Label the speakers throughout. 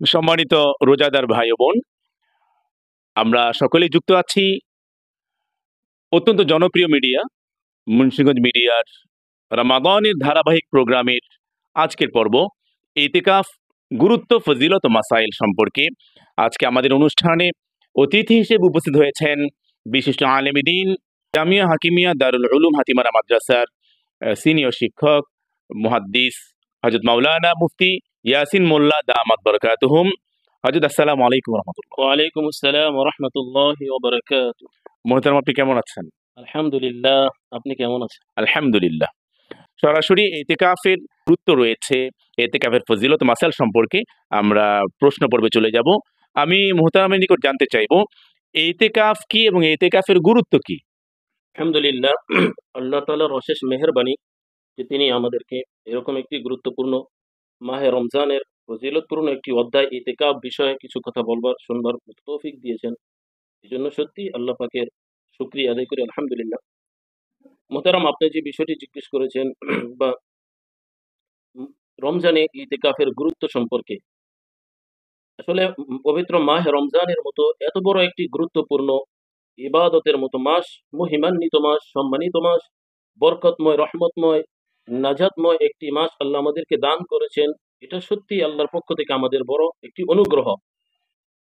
Speaker 1: সম্মানিত রোজাদার ভাই ও বোন, আমরা সকলেই যুক্ত আছি অত্যন্ত জনপ্রিয় মিডিয়া মুন্সিগঞ্জ মিডিয়ার রমাদানের ধারাবাহিক প্রোগ্রামের আজকের পর্ব ইতিকাফ গুরুত্ব, ফজিলত ও মাসাইল সম্পর্কে। আজকে আমাদের অনুষ্ঠানে অতিথি হিসেবে উপস্থিত হয়েছেন বিশিষ্ট আলেম দ্বীন, জামিয়া হাকিমিয়া দারুল উলুম হাতিমারা মাদ্রাসার সিনিয়র শিক্ষক মুহাদ্দিস হযরত মাওলানা মুফতি ইয়াসিন মোল্লা দামাত বরকাতুহুম। হযরত আসসালামু আলাইকুম রহমতুল্লাহ।
Speaker 2: ওয়ালাইকুম আসসালাম ওয়া রাহমাতুল্লাহি ওয়া বারাকাতুহু।
Speaker 1: মোহতারাম, আপনি কেমন আছেন?
Speaker 2: আলহামদুলিল্লাহ, আপনি কেমন আছেন?
Speaker 1: আলহামদুলিল্লাহ। সরাসরি ইতিকাফের গুরুত্ব রয়েছে, ইতিকাফের ফজিলত মাসাইল সম্পর্কে আমরা প্রশ্ন পর্বে চলে যাব। আমি মোহতারামের নিকট জানতে চাইবো, ইতিকাফ কি এবং ইতিকাফের গুরুত্ব কি?
Speaker 2: আলহামদুলিল্লাহ, আল্লাহ তাআলার অশেষ মেহেরবানি যে তিনি আমাদেরকে এরকম একটি গুরুত্বপূর্ণ মাহে রমজানের ফজিলতপূর্ণ একটি অধ্যায় ইতিকাফ বিষয়ে কিছু কথা বলবার শুনবার তৌফিক দিয়েছেন। এজন্য সত্যি আল্লাহ পাকের শুকরিয়া আদায় করি আলহামদুলিল্লাহ। মোহতারাম, আপনি যে বিষয়টি জিজ্ঞেস করেছেন বা রমজানে ইতিকাফের গুরুত্ব সম্পর্কে, আসলে পবিত্র মাহে রমজানের মতো এত বড় একটি গুরুত্বপূর্ণ ইবাদতের মতো মাস, মহিমান্বিত মাস, সম্মানিত মাস, বরকতময়, রহমতময়, নাজাতময় একটি মাস আল্লাহ আমাদেরকে দান করেছেন। এটা সত্যি আল্লাহর পক্ষ থেকে আমাদের বড় একটি অনুগ্রহ।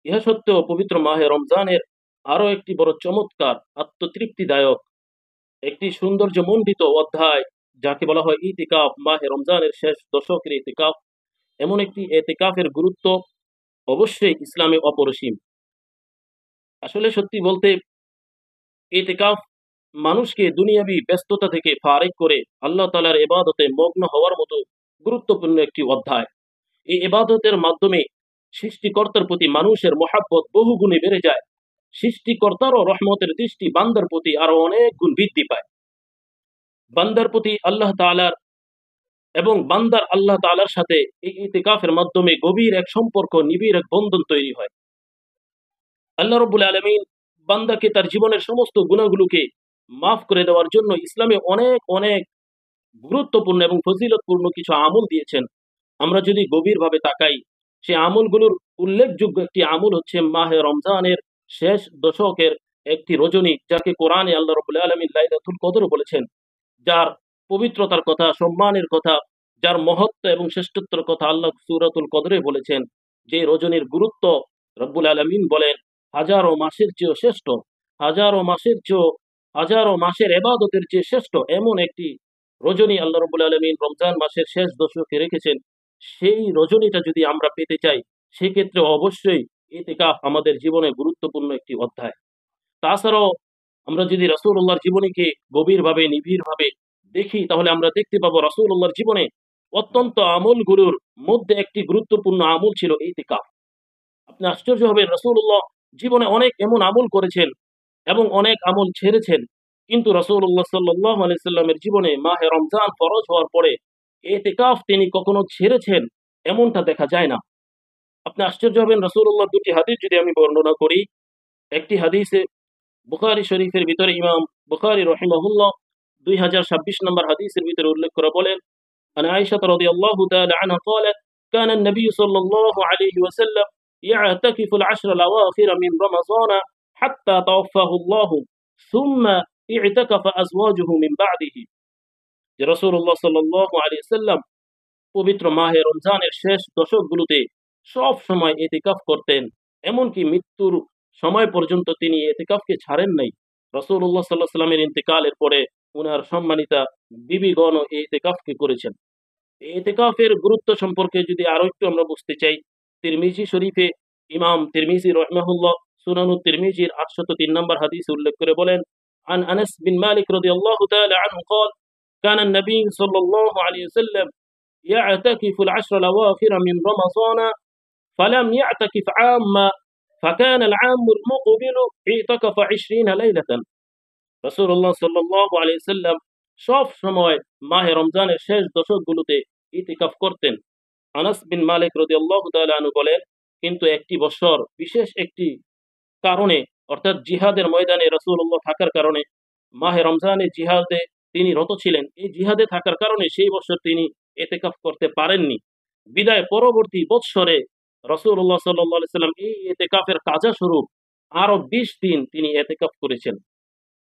Speaker 2: ইহা সত্ত্বেও পবিত্র মাহে রমজানের আরো একটি বড় চমৎকার, আত্মতৃপ্তিদায়ক, একটি সৌন্দর্যমণ্ডিত অধ্যায় যাকে বলা হয় ইতিকাফ, মাহে রমজানের শেষ দশকের ইতিকাফ। এমন একটি ইতিকাফের গুরুত্ব অবশ্যই ইসলামে অপরিসীম। আসলে সত্যি বলতে ইতিকাফ মানুষকে দুনিয়াবি ব্যস্ততা থেকে ফারেক করে আল্লাহ তাআলার ইবাদতে মগ্ন হওয়ার মতো গুরুত্বপূর্ণ একটি অধ্যায়। এই ইবাদতের মাধ্যমে সৃষ্টিকর্তার প্রতি মানুষের মহাব্বত বহুগুণে বেড়ে যায়। সৃষ্টিকর্তারও রহমতের দৃষ্টি বান্দার প্রতি আরো অনেক গুণ বৃদ্ধি পায়। বান্দার প্রতি আল্লাহ তাআলার এবং বান্দার আল্লাহ তাআলার সাথে এই ইতিকাফের মাধ্যমে গভীর এক সম্পর্ক, নিবিড় এক বন্ধন তৈরি হয়। আল্লাহ রাব্বুল আলামিন বান্দাকে তার জীবনের সমস্ত গুনাহগুলোকে মাফ করে দেওয়ার জন্য ইসলামে অনেক অনেক গুরুত্বপূর্ণ এবং ফজিলতপূর্ণ কিছু আমল দিয়েছেন। আমরা যদি গভীরভাবে তাকাই, সেই আমলগুলোর উল্লেখযোগ্য একটি আমল হচ্ছে মাহে রমজানের শেষ দশকের একটি রজনী, যাকে কোরআনে আল্লাহ রাব্বুল আলামিন লাইলাতুল কদর বলেছেন, যার পবিত্রতার কথা, সম্মানের কথা, যার মহত্ব এবং শ্রেষ্ঠত্বের কথা আল্লাহ সূরাতুল কদরে বলেছেন। যে রজনীর গুরুত্ব রব্বুল আলামিন বলেন হাজারো মাসের চেয়েও শ্রেষ্ঠ, হাজারো মাসের চেয়েও, হাজারো মাসের ইবাদতের চেয়ে শ্রেষ্ঠ এমন একটি রজনী আল্লাহ রাব্বুল আলামিন রমজান মাসের শেষ দশকে রেখেছেন। সেই রজনীটা যদি আমরা পেতে চাই, সেক্ষেত্রে অবশ্যই ইতিকাফ আমাদের জীবনে গুরুত্বপূর্ণ একটি অধ্যায়। তাছাড়াও আমরা যদি রাসূলুল্লাহর জীবনীকে গভীরভাবে, নিবিড়ভাবে দেখি, তাহলে আমরা দেখতে পাবো রাসূলুল্লাহর জীবনে অত্যন্ত আমলগুলোর মধ্যে একটি গুরুত্বপূর্ণ আমল ছিল ইতিকাফ। আপনি আশ্চর্য হবেন, রাসূলুল্লাহ জীবনে অনেক এমন আমল করেছেন এবং অনেক আমল ছেড়েছেন, কিন্তু রাসূলুল্লাহ সাল্লাল্লাহু আলাইহি সাল্লামের জীবনে মাহে রমজান ফরজ হওয়ার পরে ইতিকাফ তিনি কখনো ছেড়েছেন এমনটা দেখা যায় না। আপনি আশ্চর্য হবেন, রাসূলুল্লাহর দুটি হাদিস যদি আমি বর্ণনা করি। একটি হাদিসে বুখারী শরীফের ভিতরে ইমাম বুখারী রাহিমাহুল্লাহ 2026 নম্বর হাদিসের ভিতরে উল্লেখ করে বলেন, আন আয়েশা রাদিয়াল্লাহু তাআলা আনহা قالت كان النبي صلى الله عليه وسلم يعتكف العشر الأواخر من رمضان حتى توفاه الله ثم اعتكف أزواجه من بعده। যে রাসূলুল্লাহ সাল্লাল্লাহু আলাইহি ওয়াসাল্লাম পবিত্র মাহে রমজানের শেষ দশকগুলোতে সব সময় ইতিকাফ করতেন, এমনকি মৃত্যুর সময় পর্যন্ত তিনি ইতিকাফকে ছাড়েন নাই। রাসূলুল্লাহ সাল্লাল্লাহু আলাইহি ওয়াসাল্লামের ইন্তেকালের পরে উনার সম্মানিতা বিবিগণ এই ইতিকাফকে করেছেন। এই ইতিকাফের গুরুত্ব সম্পর্কে যদি আরো একটু আমরা বুঝতে চাই, তিরমিজি শরীফে ইমাম তিরমিজি রাহিমাহুল্লাহ সুনানুত তিরমিজির 803 নম্বর হাদিস উল্লেখ করে বলেন, আন আনাস বিন মালিক রাদিয়াল্লাহু তাআলা আনহু قال كان النبي صلى الله عليه وسلم يعتكف العشر الأواخر من رمضان فلم يعتكف عاما فكان العام المقبل اعتكف 20 ليلة। রাসূলুল্লাহ সাল্লাল্লাহু আলাইহি ওয়াসাল্লাম সব সময় মাহে রমজানের শেষ দশকগুলোতে ইতিকাফ করতেন। আনাস বিন মালিক রাদিয়াল্লাহু তাআলা আনহু বলেন, কিন্তু একটি বছর বিশেষ একটি কারণে, অর্থাৎ জিহাদের ময়দানে রাসূলুল্লাহ থাকার কারণে, মাহে রমজানে জিহাদে তিনি রত ছিলেন, এই জিহাদে থাকার কারণে সেই বছর তিনি ইতিকাফ করতে পারেননি। বিদায় পরবর্তী বৎসরে রাসূলুল্লাহ সাল্লাল্লাহু আলাইহি সাল্লাম এই ইতিকাফের কাজা স্বরূপ আরো 20 দিন তিনি ইতিকাফ করেছেন।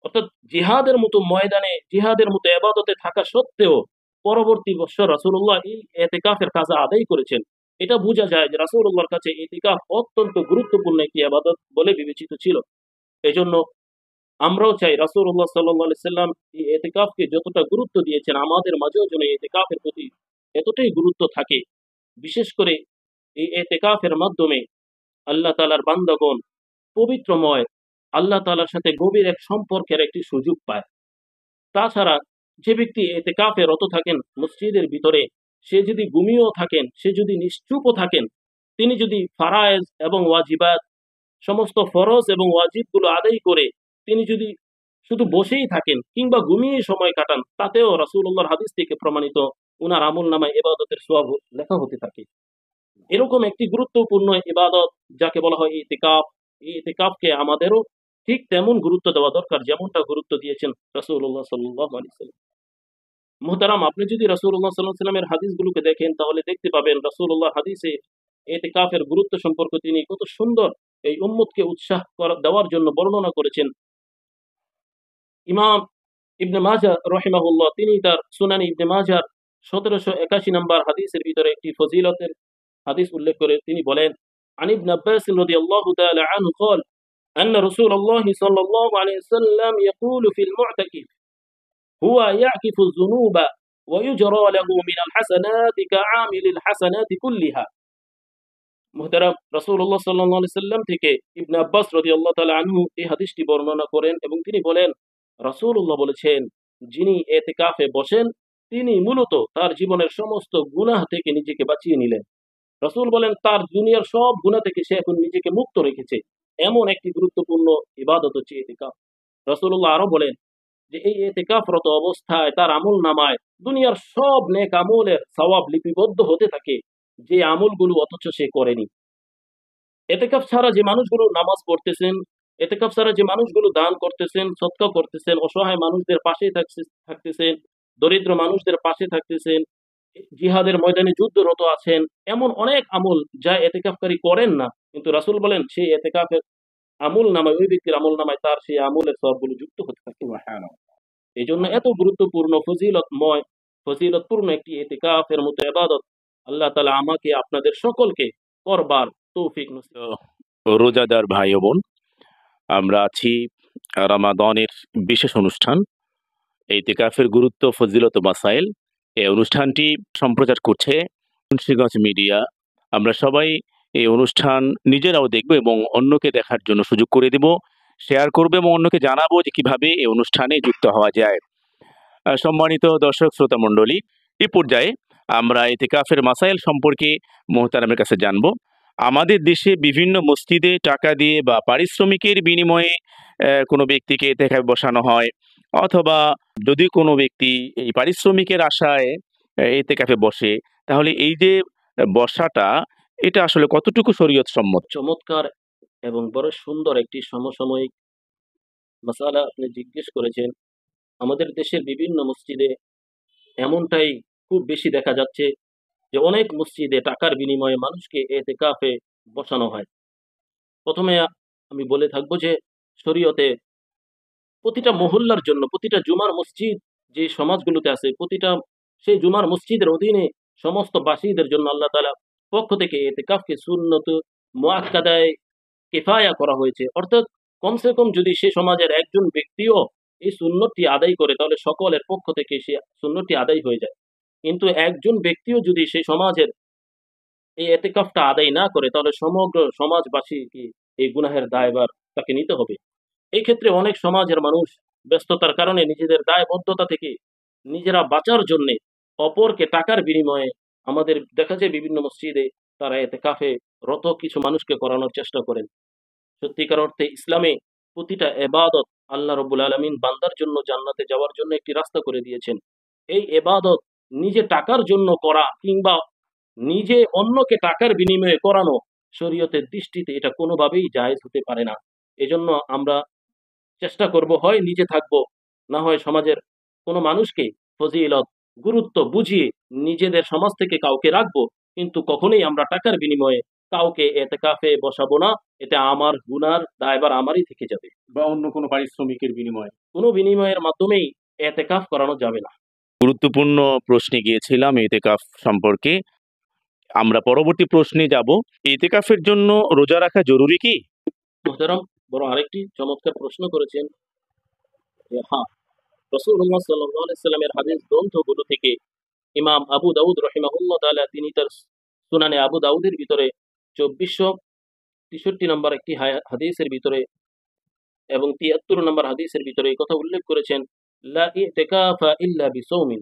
Speaker 2: অর্থাৎ জিহাদের মতো ময়দানে জিহাদের মতো ইবাদতে থাকা সত্ত্বেও পরবর্তী বছর রাসূলুল্লাহ এই ইতিকাফের কাজা আদায় করেছেন। এটা বোঝা যায় যে রাসূলুল্লাহর কাছে ইতিকাফ অত্যন্ত গুরুত্বপূর্ণ একটি ইবাদত বলে বিবেচিত ছিল। এজন্য আমরাও চাই রাসূলুল্লাহ সাল্লাল্লাহু আলাইহি সাল্লাম এই ইতিকাফকে যতটা গুরুত্ব দিয়েছেন আমাদের মাঝেও যেন এই ইতিকাফের প্রতি এতটাই গুরুত্ব থাকে। বিশেষ করে এই ইতিকাফের মাধ্যমে আল্লাহ তাআলার বান্দাগণ পবিত্রময় আল্লাহ তাআলার সাথে গভীর এক সম্পর্কের একটি সুযোগ পায়। তাছাড়া যে ব্যক্তি ইতিকাফে রত থাকেন মসজিদের ভিতরে, সে যদি ঘুমিয়েও থাকেন, সে যদি নিশ্চুপও থাকেন, তিনি যদি ফারায়েজ এবং ওয়াজিবাত সমস্ত ফরজ এবং ওয়াজিবগুলো আদায় করে তিনি যদি শুধু বসেই থাকেন কিংবা ঘুমিয়ে সময় কাটান, তাতেও রাসূলুল্লাহর হাদিস থেকে প্রমাণিত উনার আমলনামায় ইবাদতের সওয়াব লেখা হতে থাকে। এরকম একটি গুরুত্বপূর্ণ ইবাদত যাকে বলা হয় ইতিকাফ, এই ইতিকাফকে আমাদেরও ঠিক তেমন গুরুত্ব দেওয়া দরকার যেমনটা গুরুত্ব দিয়েছেন রাসূলুল্লাহ সাল্লাল্লাহু আলাইহি সাল্লাম। মুহতারাম, আপনি যদি রাসূলুল্লাহ সাল্লাল্লাহু আলাইহি সাল্লামের হাদিসগুলোকে দেখেন তাহলে দেখতে পাবেন রাসূলুল্লাহর হাদিসে ইতিকাফের গুরুত্ব সম্পর্কে তিনি কত সুন্দর এই উম্মতকে উৎসাহ দেওয়ার জন্য বর্ণনা করেছেন। ইমাম ইবনে মাজাহ রাহিমাহুল্লাহ তিনি তার সুনান ইবনে মাজাহর 1781 নম্বর হাদিসের ভিতরে একটি ফজিলতের হাদিস উল্লেখ করে তিনি বলেন, عن ابن عباس رضي الله تعالى عنه قال أن رسول الله صلى الله عليه وسلم يقول في المعتكف هو يعكف الذنوب ويجرى له من الحسنات كعامل الحسنات كلها। মুহতারাম, রাসূলুল্লাহ সাল্লাল্লাহু আলাইহি সাল্লাম থেকে ইবনে আব্বাস রাদিয়াল্লাহু তাআলা আনহু এই হাদিসটি বর্ণনা করেন এবং তিনি বলেন রাসূলুল্লাহ বলেছেন, যিনি ইতিকাফে বসেন তিনি মূলত তার জীবনের সমস্ত গুনাহ থেকে নিজেকে বাঁচিয়ে নিলেন। রাসূল বলেন তার দুনিয়ার সব গুনাহ থেকে সে এখন নিজেকে মুক্ত রেখেছে। এমন একটি গুরুত্বপূর্ণ ইবাদত হচ্ছে ইতিকাফ। রাসূলুল্লাহ আরো বলেন যে এই ইতিকাফরত অবস্থায় তার আমলনামায় দুনিয়ার সব নেক আমলের সওয়াব লিপিবদ্ধ হতে থাকে যে আমলগুলো অথচ সে করেনি। এতেকাফ ছাড়া যে মানুষগুলো নামাজ পড়তেছেন, এতেকাফ ছাড়া যে মানুষগুলো দান করতেছেন, সদকা করতেছেন, অসহায় মানুষদের পাশে থাকতেছেন, দরিদ্র মানুষদের পাশে থাকতেছেন, জিহাদের ময়দানে যুদ্ধরত আছেন, এমন অনেক আমল যা এতেকাফকারী করেন না, কিন্তু রাসূল বলেন সেই এতেকাফের আমল নামায় ওই ব্যক্তির আমল নামায় তার সেই আমলের সবগুলো যুক্ত হতে থাকে। এই জন্য এত গুরুত্বপূর্ণ ফজিলতপূর্ণ একটি ইতিকাফের মতো ইবাদত আল্লাহ তাআলা আমাকে আপনাদের সকলকে করবার তৌফিক নসিব।
Speaker 1: তো রোজাদার ভাই ও বোন, আমরা আছি রমাদানের বিশেষ অনুষ্ঠান ইতিকাফের গুরুত্ব, ফজিলত ও মাসাইল। এই অনুষ্ঠানটি সম্প্রচার করছে মুন্সিগঞ্জ মিডিয়া। আমরা সবাই এই অনুষ্ঠান নিজেরাও দেখব এবং অন্যকে দেখার জন্য সুযোগ করে দেব, শেয়ার করবে এবং অন্যকে জানাবো যে কিভাবে এই অনুষ্ঠানে যুক্ত হওয়া যায়। সম্মানিত দর্শক শ্রোতা মণ্ডলী, এই পর্যায়ে আমরা ইতিকাফের মাসাইল সম্পর্কে মুহতারামের কাছে জানবো। আমাদের দেশে বিভিন্ন মসজিদে টাকা দিয়ে বা পারিশ্রমিকের বিনিময়ে কোনো ব্যক্তিকে ইতিকাফে বসানো হয়, অথবা যদি কোনো ব্যক্তি এই পারিশ্রমিকের আশায় ইতিকাফে বসে, তাহলে এই যে বসাটা এটা আসলে কতটুকু শরীয়ত সম্মত?
Speaker 2: চমৎকার এবং বড় সুন্দর একটি সমসাময়িক মাসালা আপনি জিজ্ঞেস করেছেন। আমাদের দেশের বিভিন্ন মসজিদে এমনটাই খুব বেশি দেখা যাচ্ছে যে অনেক মসজিদে টাকার বিনিময়ে মানুষকে ইতিকাফে বসানো হয়। প্রথমে আমি বলে থাকবো যে শরীয়তে প্রতিটা মহল্লার জন্য, প্রতিটা জুমার মসজিদ যে সমাজগুলোতে আছে, প্রতিটা সেই জুমার মসজিদের অধীনে সমস্ত বাসীদের জন্য আল্লাহ তাআলা পক্ষ থেকে ইতিকাফকে সুন্নত মুআক্কাদায়ে কিফায়া করা হয়েছে। অর্থাৎ কমসে কম যদি সে সমাজের একজন ব্যক্তিও এই সুন্নতটি আদায় করে তাহলে সকলের পক্ষ থেকে সে সুন্নতটি আদায় হয়ে যায়। কিন্তু একজন ব্যক্তিও যদি সেই সমাজের এই ইতিকাফটা আদায় না করে তাহলে সমগ্র সমাজবাসী কি এই গুনাহের দায়ভার তাকে নিতে হবে। এই ক্ষেত্রে অনেক সমাজের মানুষ ব্যস্ততার কারণে নিজেদের দায়বদ্ধতা থেকে নিজেরা বাঁচার জন্য অপরকে টাকার বিনিময়ে আমাদের দেখা যায় বিভিন্ন মসজিদে তারা ইতিকাফে রত কিছু মানুষকে করানোর চেষ্টা করেন। সত্যিকার অর্থে ইসলামে প্রতিটা ইবাদত আল্লাহ রাব্বুল আলামিন বান্দার জন্য জান্নাতে যাওয়ার জন্য একটি রাস্তা করে দিয়েছেন। এই ইবাদত নিজে টাকার জন্য করা কিংবা নিজে অন্যকে টাকার বিনিময়ে করানো শরীয়তের দৃষ্টিতে এটা কোনোভাবেই জায়েজ হতে পারে না। এজন্য আমরা চেষ্টা করব হয় নিজে থাকবো, না হয় সমাজের কোনো মানুষকে ফজিলত গুরুত্ব বুঝিয়ে নিজেদের সমাজ থেকে কাউকে রাখবো, কিন্তু কখনোই আমরা টাকার বিনিময়ে কাউকে এতেকাফে বসাবো না, এতে আমার গুনার দায়ভার আমারই থেকে যাবে।
Speaker 1: বা অন্য কোনো পারিশ্রমিকের বিনিময়ে।
Speaker 2: কোনো বিনিময়ের মাধ্যমেই এতেকাফ করানো যাবে না।
Speaker 1: গুরুত্বপূর্ণ প্রশ্নে গিয়েছিলাম ইতিকাফ সম্পর্কে। আমরা পরবর্তী প্রশ্নে যাব। ইতিকাফের জন্য রোজা রাখা জরুরি কি?
Speaker 2: মুহতারাম, বড় আরেকটি চমৎকার প্রশ্ন করেছেন যে হ্যাঁ, রাসূলুল্লাহ সাল্লাল্লাহু আলাইহি সাল্লামের হাদিস গ্রন্থগুলো থেকে ইমাম আবু দাউদ রাহিমাহুল্লাহ তাআলা তিনি তার সুনানে আবু দাউদের ভিতরে 2463 নম্বর একটি হাদিসের ভিতরে এবং 73 নম্বর হাদিসের ভিতরে এই কথা উল্লেখ করেছেন, লা ইতিকাফা ইল্লা বিসাওমিন।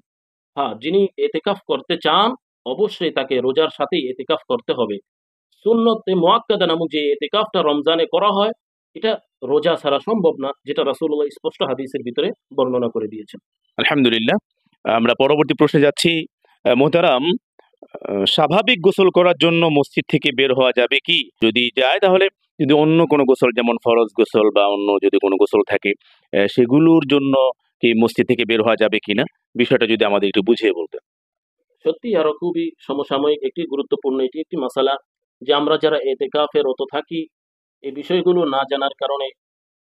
Speaker 2: হ্যাঁ, যিনি এতেকাফ করতে চান অবশ্যই তাকে রোজার সাথেই এতেকাফ করতে হবে। সুন্নতে মুআক্কাদা নামক যে এতেকাফটা রমজানে করা হয়, এটা রোজা ছাড়া সম্ভব না, যেটা রাসূলুল্লাহ স্পষ্ট হাদিসের ভিতরে বর্ণনা করে দিয়েছেন।
Speaker 1: আলহামদুলিল্লাহ। আমরা পরবর্তী প্রশ্নে যাচ্ছি। মোহতারাম, স্বাভাবিক গোসল করার জন্য মসজিদ থেকে বের হওয়া যাবে কি? যদি যায় তাহলে যদি অন্য কোনো গোসল যেমন ফরজ গোসল বা অন্য যদি কোনো গোসল থাকে সেগুলোর জন্য কি মসজিদ থেকে বের হওয়া যাবে কিনা, বিষয়টা যদি আমাদের একটু বুঝিয়ে বলতেন।
Speaker 2: সত্যি আরো খুবই সমসাময়িক একটি গুরুত্বপূর্ণ এটি একটি মাসালা, যে আমরা যারা এতেকাফে রত থাকি এই বিষয়গুলো না জানার কারণে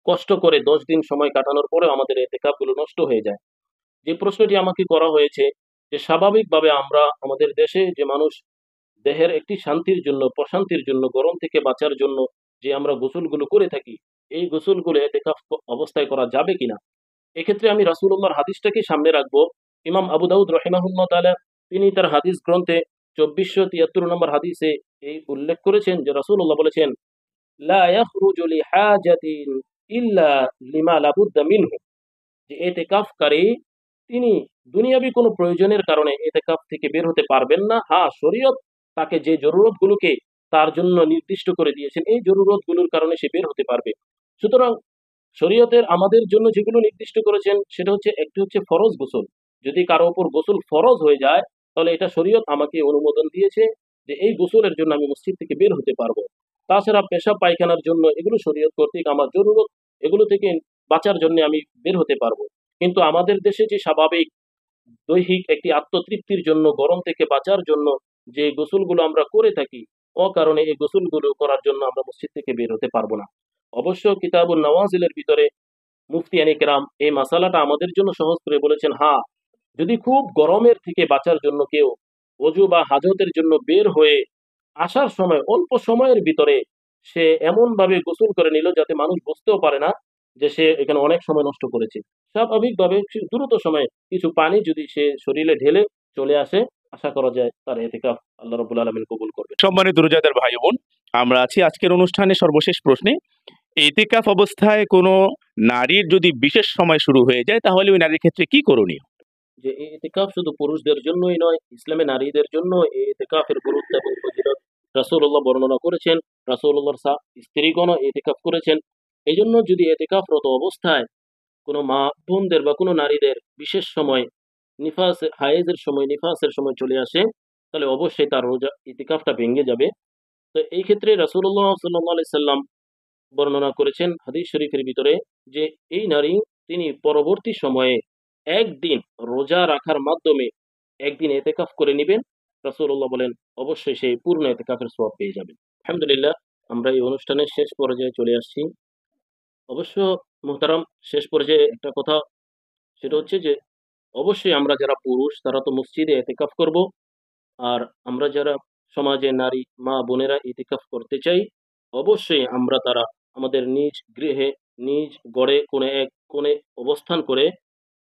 Speaker 2: কষ্ট করে 10 দিন সময় কাটানোর পরেও আমাদের এতেকাফগুলো নষ্ট হয়ে যায়। যে প্রশ্নটি আমাকে করা হয়েছে যে স্বাভাবিকভাবে আমরা আমাদের দেশে যে মানুষ দেহের একটি শান্তির জন্য, প্রশান্তির জন্য, গরম থেকে বাঁচার জন্য যে আমরা গোসলগুলো করে থাকি, এই গোসলগুলো এতেকাফ অবস্থায় করা যাবে কিনা। এক্ষেত্রে আমি রাসূলুল্লাহর হাদিসটাকে সামনে রাখবো। ইমাম আবু দাউদ রাহিমাহুল্লাহ তাআলা তিনি তার হাদিস গ্রন্থে 2473 নম্বর হাদিসে এই উল্লেখ করেছেন যে রাসূলুল্লাহ বলেছেন, লা ইয়াখরুজু লিহাজাতিন ইল্লা লিমা লাবুদ্দা মিনহু। যে এতেকাফকারী তিনি দুনিয়াবি কোনো প্রয়োজনের কারণে এতেকাফ থেকে বের হতে পারবেন না। হ্যাঁ, শরীয়ত তাকে যে জরুরতগুলোকে তার জন্য নির্দিষ্ট করে দিয়েছেন, এই জরুরতগুলোর কারণে সে বের হতে পারবে। সুতরাং শরীয়তের আমাদের জন্য যেগুলো নির্দিষ্ট করেছেন সেটা হচ্ছে, একটি হচ্ছে ফরজ গোসল। যদি কারো উপর গোসল ফরজ হয়ে যায় তাহলে এটা শরীয়ত আমাকে অনুমোদন দিয়েছে যে এই গোসলের জন্য আমি মসজিদ থেকে বের হতে পারবো। তাছাড়া পেশাব পায়খানার জন্য এগুলো শরীয়ত কর্তৃক আমার জরুরত, এগুলো থেকে বাঁচার জন্য আমি বের হতে পারবো। কিন্তু আমাদের দেশে যে স্বাভাবিক দৈহিক একটি আত্মতৃপ্তির জন্য, গরম থেকে বাঁচার জন্য যে গোসলগুলো আমরা করে থাকি, কারণে এই গোসলগুলো করার জন্য আমরা মসজিদ থেকে বের হতে পারবো না। অবশ্য কিতাবুন নওয়াজিলের ভিতরে মুফতিয়ানে কেরাম এই মাসালাটা আমাদের জন্য সহজ করে বলেছেন। হ্যাঁ, যদি খুব গরমের থেকে বাঁচার জন্য কেউ অজু বা হাজতের জন্য বের হয়ে আসার সময় অল্প সময়ের ভিতরে সে এমন ভাবে গোসল করে নিল যাতে মানুষ বুঝতেও পারে না যে সে এখানে অনেক সময় নষ্ট করেছে, স্বাভাবিকভাবে সে দ্রুত সময়ে কিছু পানি যদি সে শরীরে ঢেলে চলে আসে, আশা করা যায় তার এতেকাফ আল্লাহ রাব্বুল আলামিন কবুল করবে।
Speaker 1: সম্মানিত রোজাদার ভাই বোন, আমরা আছি আজকের অনুষ্ঠানে সর্বশেষ প্রশ্নে। ইতিকাফ অবস্থায় কোনো নারীর যদি বিশেষ সময় শুরু হয়ে যায় তাহলে ওই নারীর ক্ষেত্রে কি করণীয়?
Speaker 2: যে এই ইতিকাফ শুধু পুরুষদের জন্যই নয়, ইসলামে নারীদের জন্য এই ইতিকাফের গুরুত্ব এবং ফজিলত রাসূলুল্লাহ বর্ণনা করেছেন। রাসূলুল্লাহর স্ত্রীগণও ইতিকাফ করেছেন। এই জন্য যদি ইতিকাফরত অবস্থায় কোনো মা বোনদের বা কোনো নারীদের বিশেষ সময় নিফাসের সময় চলে আসে, তাহলে অবশ্যই তার রোজা ইতিকাফটা ভেঙে যাবে। তো এই ক্ষেত্রে রাসূলুল্লাহ সাল্লাল্লাহু আলাইহি সাল্লাম বর্ণনা করেছেন হাদিস শরীফের ভিতরে যে এই নারী তিনি পরবর্তী সময়ে একদিন রোজা রাখার মাধ্যমে একদিন এতেকাফ করে নেবেন। রাসূলুল্লাহ বলেন অবশ্যই সেই পূর্ণ এতেকাফের সওয়াব পেয়ে যাবেন। আলহামদুলিল্লাহ, আমরা এই অনুষ্ঠানের শেষ পর্যায়ে চলে আসছি। অবশ্য মুহতারাম, শেষ পর্যায়ে একটা কথা, সেটা হচ্ছে যে অবশ্যই আমরা যারা পুরুষ তারা তো মসজিদে এতেকাফ করব, আর আমরা যারা সমাজে নারী মা বোনেরা ইতিকাফ করতে চাই, অবশ্যই আমরা তারা আমাদের নিজ গৃহে নিজ গড়ে কোণে এক কোণে অবস্থান করে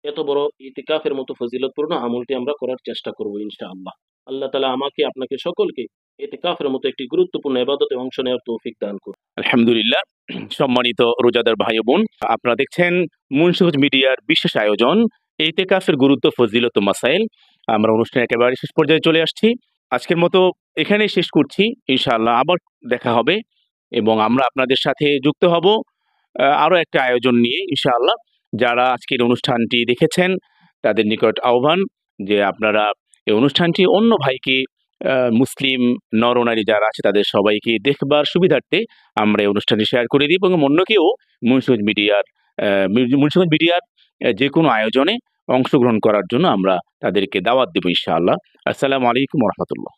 Speaker 2: এত বড় ইতিকাফের মতো ফজিলতপূর্ণ আমলটি আমরা করার চেষ্টা করব ইনশাআল্লাহ। আল্লাহ তাআলা আমাকে আপনাকে সকলকে ইতিকাফের মতো একটি গুরুত্বপূর্ণ ইবাদতে অংশ নেওয়ার তৌফিক দান করুন।
Speaker 1: আলহামদুলিল্লাহ। সম্মানিত রোজাদার ভাই বোন, আপনারা দেখছেন মুন্সিগঞ্জ মিডিয়ার বিশেষ আয়োজন ইতিকাফের গুরুত্ব, ফজিলত ও মাসাইল। আমরা অনুষ্ঠানে একেবারে শেষ পর্যায়ে চলে আসছি। আজকের মতো এখানেই শেষ করছি। ইনশাআল্লাহ আবার দেখা হবে এবং আমরা আপনাদের সাথে যুক্ত হব আরো একটা আয়োজন নিয়ে ইনশাআল্লাহ। যারা আজকের অনুষ্ঠানটি দেখেছেন তাদের নিকট আহ্বান যে আপনারা এই অনুষ্ঠানটি অন্য ভাইকে, মুসলিম নরনারী যারা আছে তাদের সবাইকে দেখবার সুবিধার্থে আমরা এই অনুষ্ঠানে শেয়ার করে দিই এবং অন্যকেও মুন্সিগঞ্জ মিডিয়ার যে কোনো আয়োজনে অংশগ্রহণ করার জন্য আমরা তাদেরকে দাওয়াত দেব ইনশাআল্লাহ। আসসালামু আলাইকুম ওয়া রাহমাতুল্লাহ।